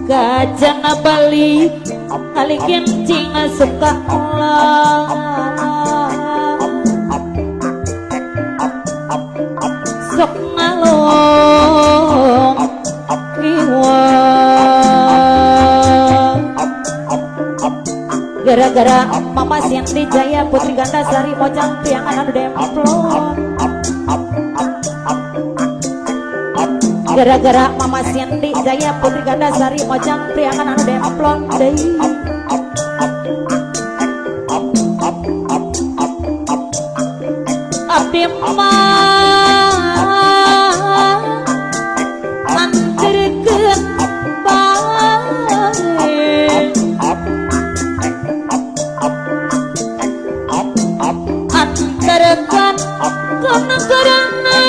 Gajana Bali kali kencing suka ulah sok ngalong liwa gara-gara Mama Sinti Jaya Putri Gandasari Mojang Priangan anu demplon gara-gara Mama Sinti Jaya Putri Gandasari Mojang Priangan anu demplon deui abdi mah anterkeun bae anterkeun ke negarana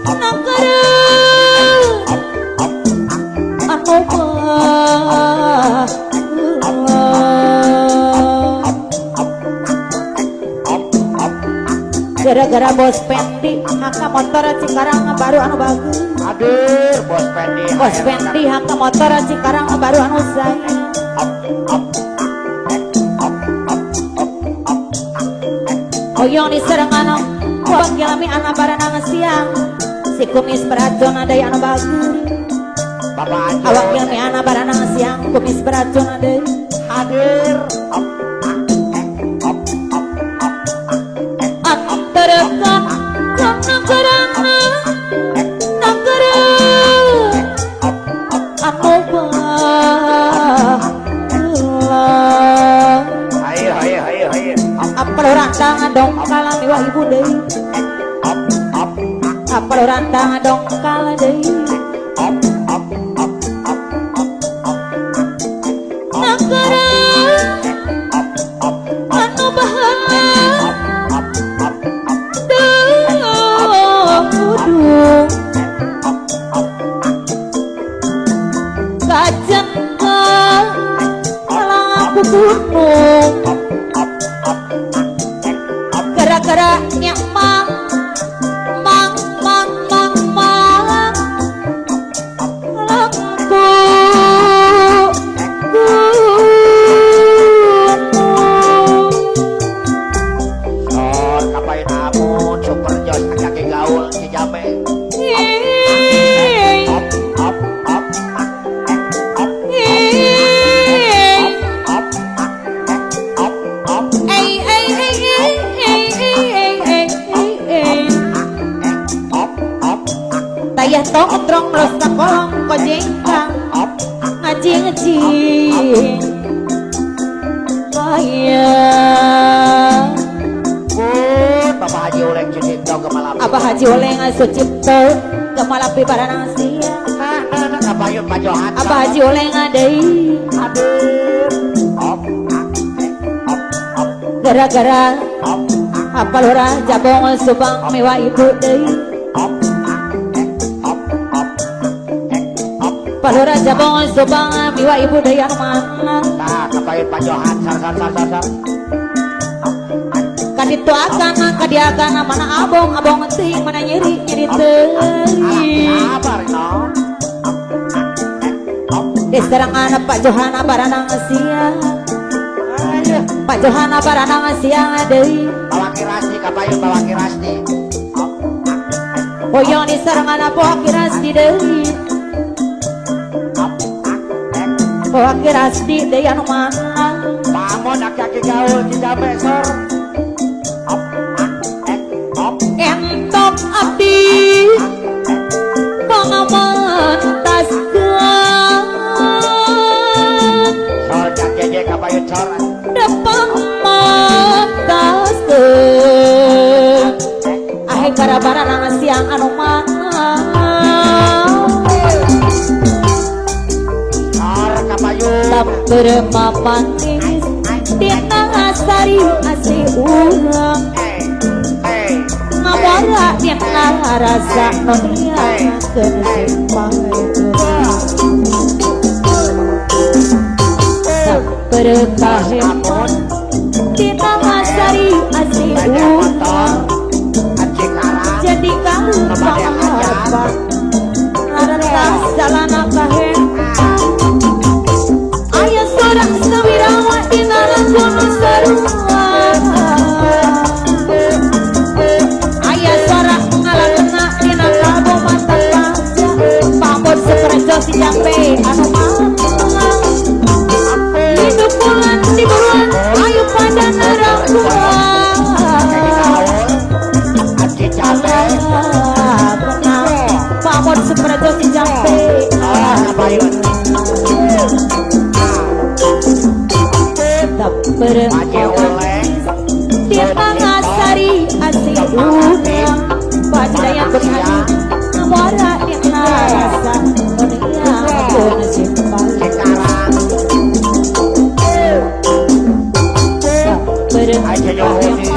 negara anu gara-gara Bos Pendi haka motor Cikarang baru anu bagus. Aduh, Bos Pendi haka motor Cikarang baru anu saya oyong diserengan wakilami anak baranang siang si kumis beracun ada anu bagus wakilami anak baranang siang kumis beracun ada hadir antarkan ke negarana negara anu apal rantang dongkal miwa ibu deui apal rantang dongkal deui negara anu bahagia dudung kajen laku gunung gara-gara nyak mang laku gunung sor kapain amun super jos kaki gaul si jame tayah tongkrong los kolong kojengkang ngaji ayah Bapak Haji Oleng Sucipto Gemalapi Abah Haji Oleng Sucipto Gemalapi baranang siang kabayun pajohan Abah Haji Oleng deui hadir gara-gara apal urang jabong subang miwa ibu deui palura jabong subang miwa ibu deui anu mana nah kabayun pajohan sar kaditu akan kadiakan mana abong teuing mana nyeri teuing sabar no diserangan Pak Johana baranang siang Pak Johana baranang siang deui Bawaki Rasdi kabayun Bawaki Rasdi hoyong diserangan Bawaki Rasdi deui Bawaki Rasdi deui anu mana pamun aki-aki gaul di jame sor bara-bara siang anu tak bermanis tina asari asli urang ngabara tina rasa nonia kenesimpang tak berkahemon tina asari asli urang jadi kamu apa arantas jalana kahe aya sorang sawirawa dina lakono sarua aya sorang ngalakena dina kalbo mata panca pamor seprejo si jambe anu mamang hidup bulan di buruan ayo pada narangkuan pamor seprejo si jambe tak bermanis tiap ngasari asli urang bajaya berhati ngawara dina rasa dunia kenesimpang tak bermanis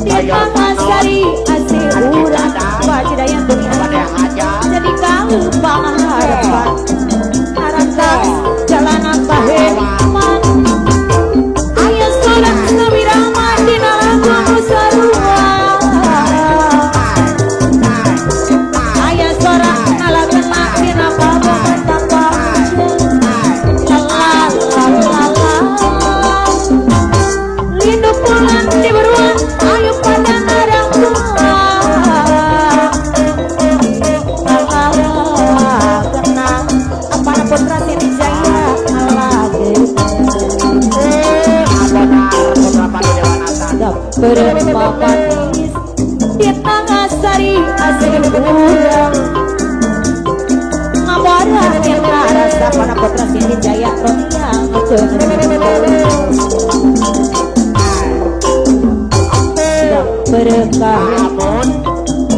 tiap ngasari asli urang bajaya berhati jadi kamu pangharapan harapan jalan kaheman aya sorang sawirama dina lakono sarua aya sorang ngalakena dina kalbo mata panca la lindu bulan di beruan ayo pada narangkuan putra Siti Jaya lagi tak bermanis kita ngasari asli urang ngabara kita rasa pada putra Siti Jaya rohiang tak berkah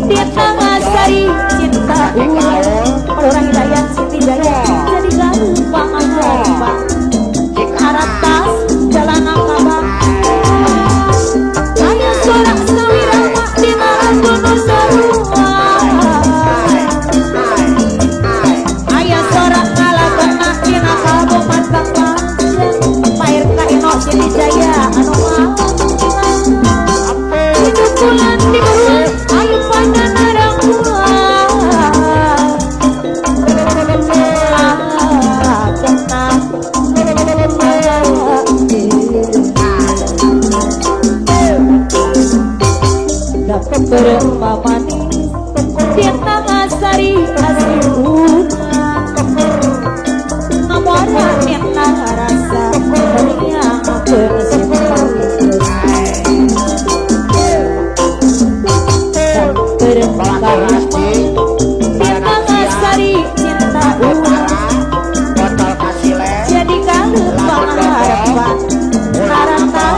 kita ngasari cinta urang orang hidayah Siti Jaya jadi gampang harapan haratas jalan kabang aya sorang sawirama dina lakono sarua aya sorang ngalakena dina kalbo mata panca pair ka ino Siti Jaya anu hidup bulan di buruan ayo pada narangkuan dapat bermanis kita ngasari asli urang ngawara kita rasa dunia kenesimpang berkah kita ngasari cinta urang jadi kamu pangharapan harapan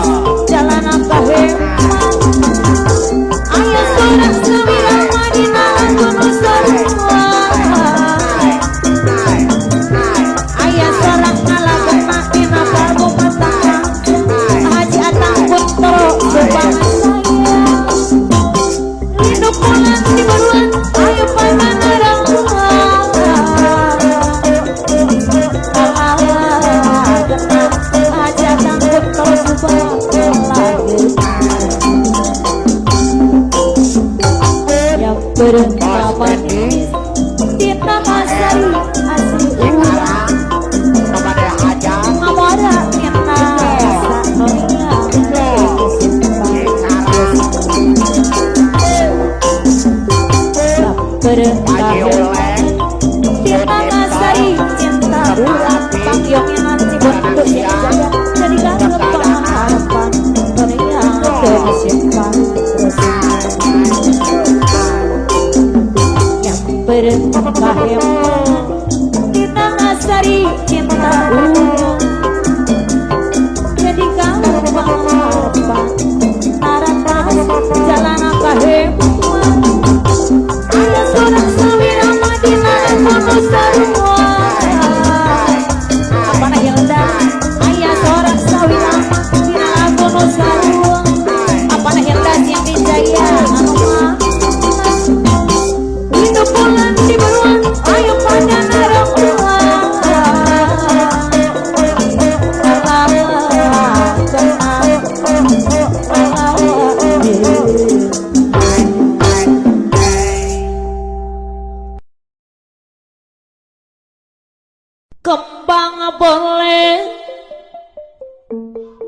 jalan kaheman aya sorang sawirama dina lakono sarua aya sorang ngalakena dina kalbo mata panca haji atang putra subang saya hidup bulan di buruan ayo pada narangkuan haji atang putra subang lagi yang bermanis kita ngasari asli urang ngawara kita rasa dunia kenesimpang tak berkah kita ngasari cinta urang panggiongan cibuntu Siti Jaya jadi gampang harapan dunia kenesimpang berkahemon kita ngasari cinta urang jadi kamu pangharapan harapan jalan kahemon daya anu mah hidup bulan di beruang ayo pada narang kembang boleh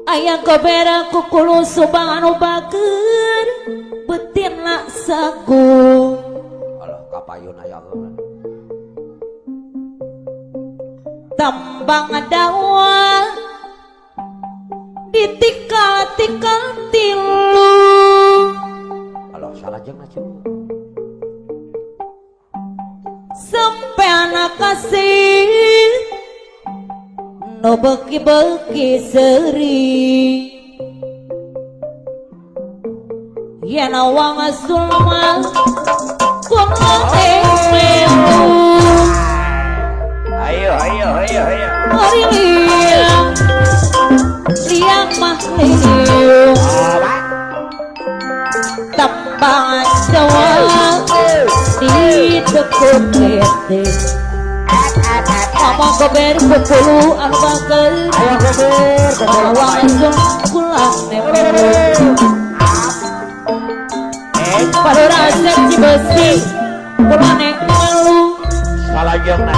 ayah kobera kukulu subang anu bager betin nak sagu alah kapayun aya tambang dawa ditikal-tikal tilu alah salah jeung na cuy sampai anak kasih no beki-beki seri ya nawang sulma kuno temu ayo hari liang mah liang tambang jawa di tekuk lete mama kober kukulu anu bager awang asul kulah nemu pada rasa cibesi kulah nemu salah jeung na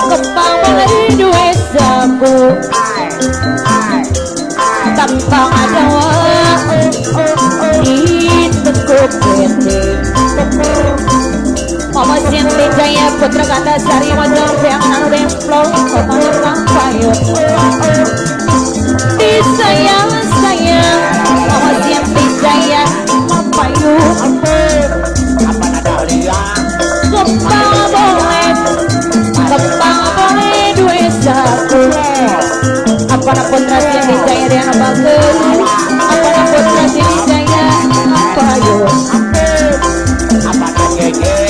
kembang boleh duit sabu tambang jawa di tekuk lete Mama Sinti Jaya Putra Kanda Sari Majong Piang Anu Demplong Pemana Pangkayo disayang Mama Sinti Jaya Mampayu apa nada liang kembang boleh duit satu apa na Putra Sinti Jaya Riana Bagus apa na Putra Sinti Jaya Mampayu apa na gege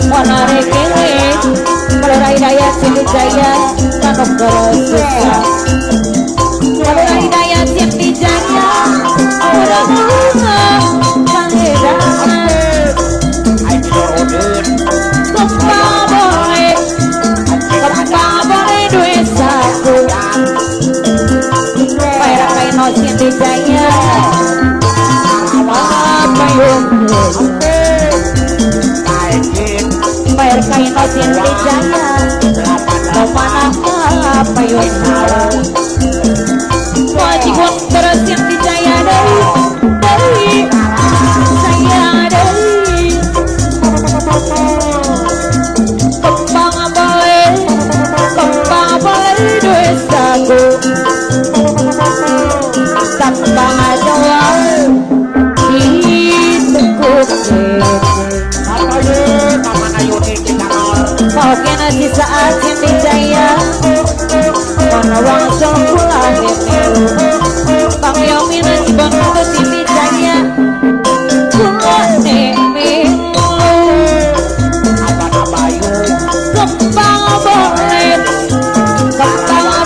warna rekele Melerai daya Sinti Jaya Kanok Gerosusa Melerai daya Sinti Jaya Orang rumah Kangedangan ayo tidur udun Kembang boleh duit satu Bayar kain Sinti Jaya Apa yung bayar kain Sinti Jaya kemana apa yuk wajib terus Sinti Jaya dari saya dari kembang boleh duit sagu kembang jawa di tekuk mau kena di saat Sinti Jaya mana wang song pula hemelu bang yomina di bang itu Sinti Jaya pula hemelu apa na bayu kembang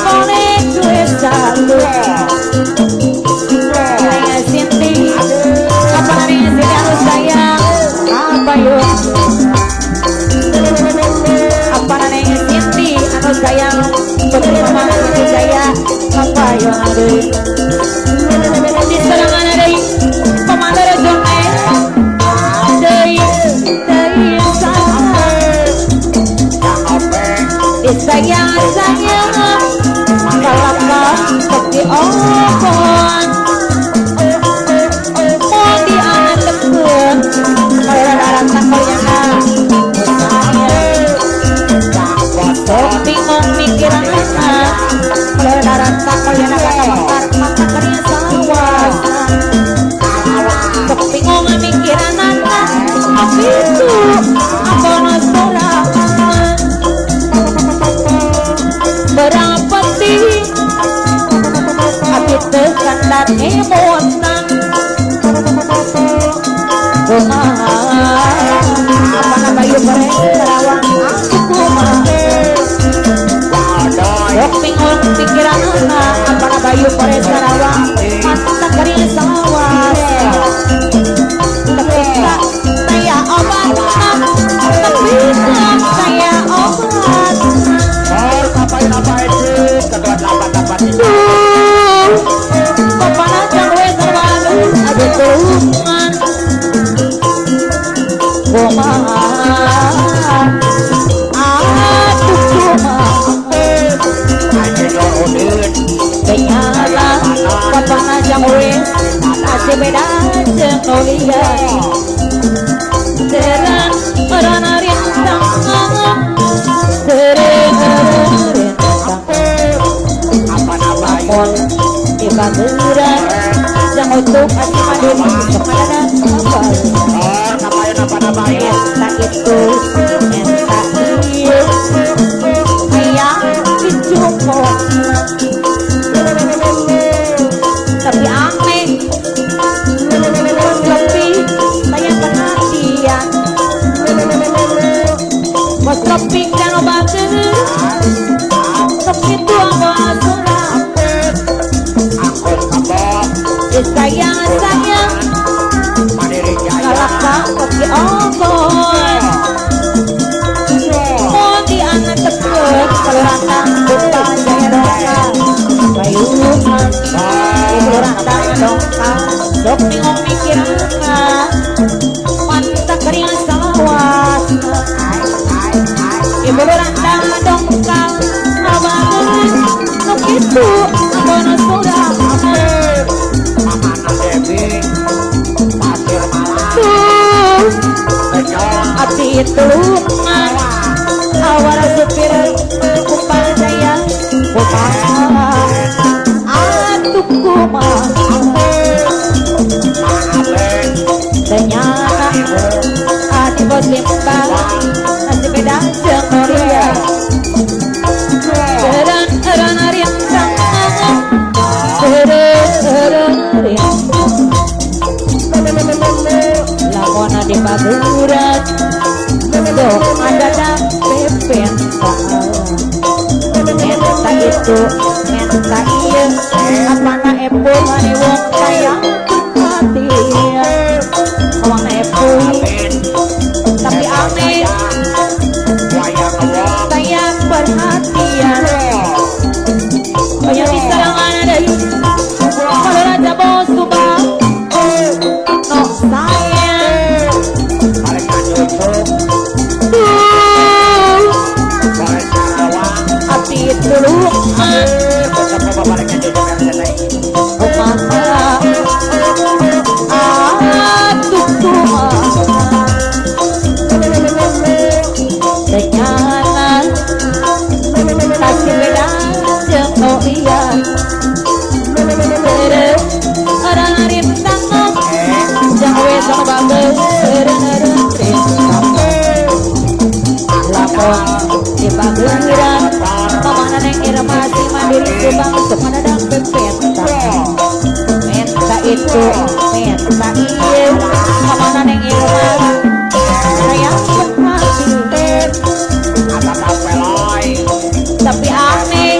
boleh duit satu saya Sinti apa namanya Sinti harus sayang apa yuk apa namanya Sinti anu sayang putri mama Sinti Jaya apa yang ada di serangan ada komando jone dari sana disayang kalapa seperti ohon mau dianak tekun kalau darah takol yang bingung mikiran anak kalau darah takol yang kata bakar mata kerja sawah kebingungan mikiran anak apa itu apa nasorangan berapa sih hati tekan dan emosan apa na bayu goreng terawang aku kumah dok bingung pikiran anak apa na bayu goreng terawang mantap tulungan kumaha aduh kumaha kenyala kapana jang wis ase beda jeung lihat Teran merana rintang Teran rintang Lapon di bageran Jang utuh ati madiri kepada kapal Enta itu Enta iya Ayang dicukok Tapi aneh Tapi banyak perhatian Bos topik dan obatnya Tapi itu apa surah Sayang Galakang kopi obor Mau di anak tepuk Kalau rantang buka jaya dongka Bayuhan Ibu rantang dongka Sok ningok mikirana Mantap keringan sawas Ibu rantang dongka Abangan Nuk itu Abono sudah Ati tulungan awara supir kupal jaya kumaha atuh kumaha ternyata ati bos limbang nasi beda jeung Maria Teran rintang Teran rintang Lakona di baguran Dok ada dah pepen Enta itu Enta iya Apana epo mani wong sayang hati Wong epo Tapi aneh Sayang perhatian Banyak diserangan dari Kalau raja bos subah No sayang Hati tulungan kumaha atuh kumaha ternyata kasih beda jeung lihat Teran rintang jang wes sama bagus Teran rintang Lapon di bageran Mamana neng irama si mandiri subang Sukana dan pepenta Menta itu Menta iya Mamana neng irama Sayang perhatian Tapi aneh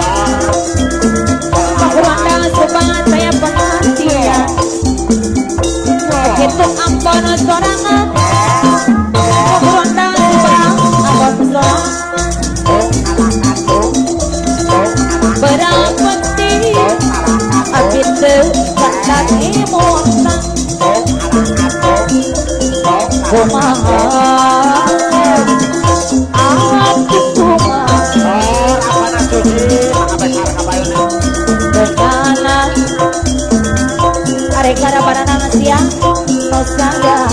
Pakurandang subang saya perhatian Begitu ampun sorangan Pakurandang subang ampun sorangan Berapeti Abitu Batak emosan Kumaha Aduh kumaha Bekana Arekara baranang siang Nosaga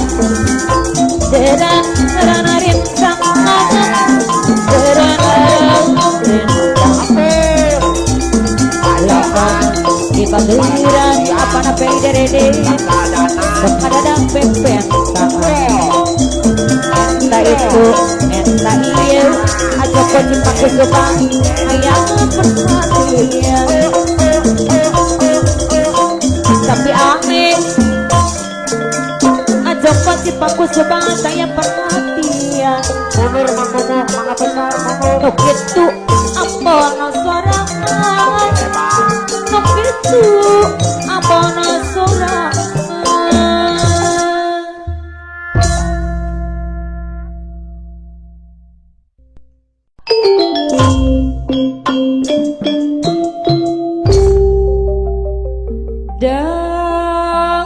Teran Rana rintang Teran rintang di bageran apa na pederede kepada dan pepenta Enta itu Enta iya aja kocin pakai subang ayam perhatian Tapi aneh aja kocin pakai subang saya perhatian Mundur mangkomo mangga benar mangko Nuk itu apa sorangan Nuk itu apa sorangan Dan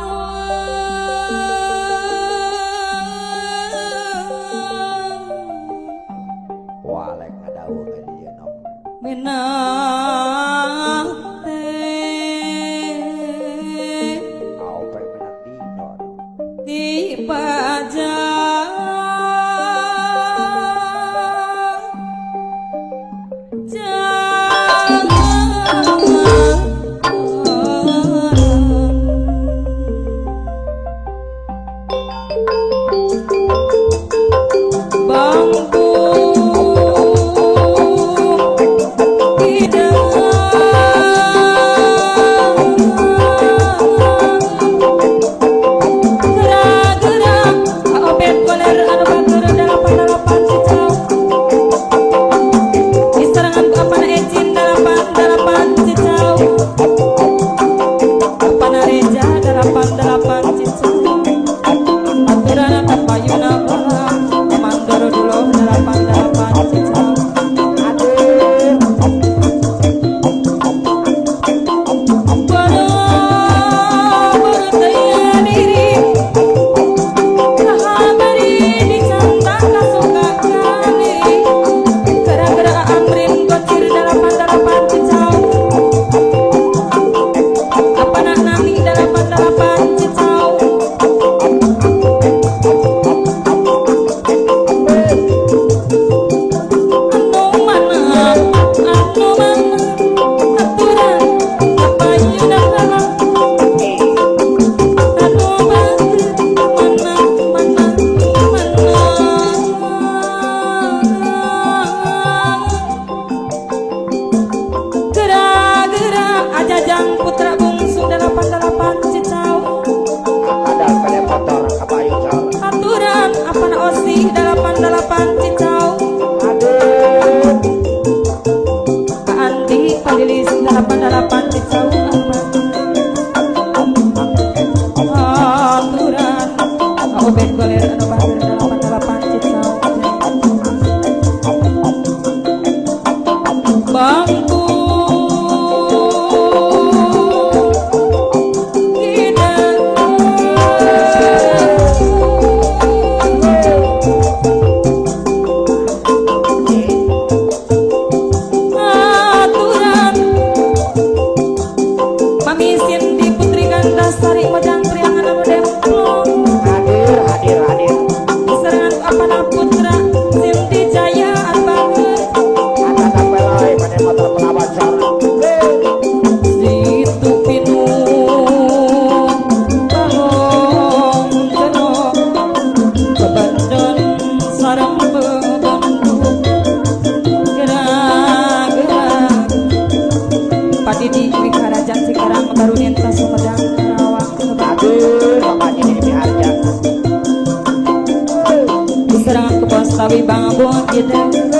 Tapi bang abon kita